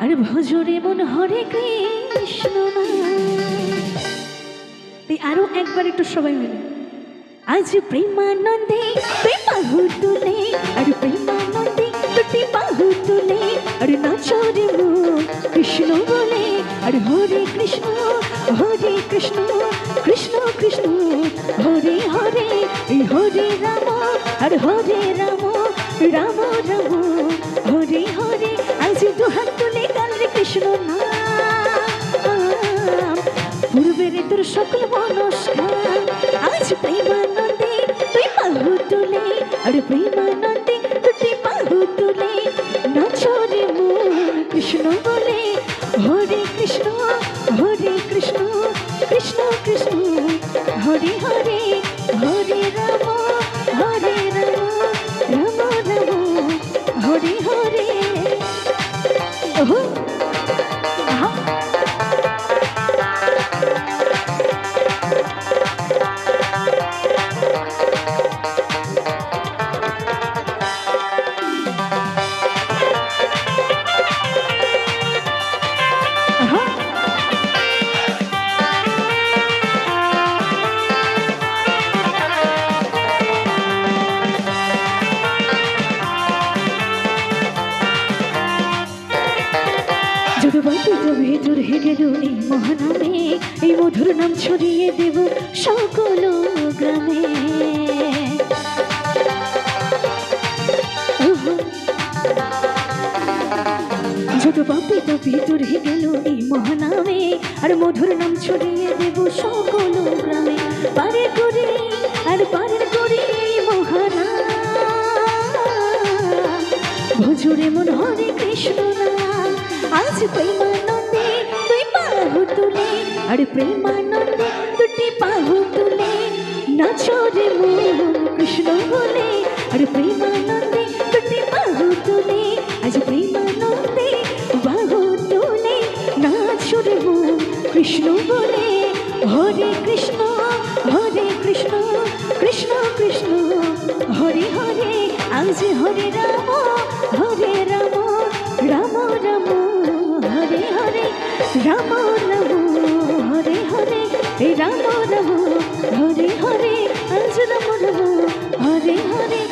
আর ভজরে মন হরে কৃষ্ণ আরো একবার একটু সবাই মিলে আজ প্রেমানন্দে বাহু তুলে আর প্রেমানন্দে দুটি বাহু তুলে আর নাচরে মন কৃষ্ণ বলে আর হরে কৃষ্ণ কৃষ্ণ কৃষ্ণ হরে হরে হরে রাম আর হরে রাম রাম রাম হরে হরে আজ দুহাত তুলে কালে কৃষ্ণ নাম পূর্বের তোর সকল মনস্কার আজ প্রেমানন্দে তুই বাহু তুলে আর প্রেমানন্দে দুটি বাহু তুলে নাচরে মন কৃষ্ণ বলে হরে কৃষ্ণ কৃষ্ণ কৃষ্ণ হরে হরে হরে রাম রাম রাম হরে হরে ওহ আহা ভেতর হে গেল এই মহানামে এই মধুর নাম ছড়িয়ে দেব সকল গ্রামে যত পাপি তো ভেতর হে গেল এই মহানামে আর মধুর নাম ছড়িয়ে দেব সকল গ্রামে পারে করে আর পারের করে মহানাম ভজরে মন হরে কৃষ্ণ নাম আজ প্রেমানন্দে তুই বাহু তুলে আর প্রেমানন্দে দুটি বাহু তুলে নাচরে মন কৃষ্ণ বলে আর প্রেমানন্দে দুটি বাহু তুলে আজ প্রেমানন্দে বাহু তুলে নাচরে মন কৃষ্ণ বলে হরে কৃষ্ণ কৃষ্ণ কৃষ্ণ হরে হরে আজ হরে রাম রাম রাম হরে হরে রাম রাম হরে হরে রাম রাম হরে হরে আজ রাম রাম হরে হরে।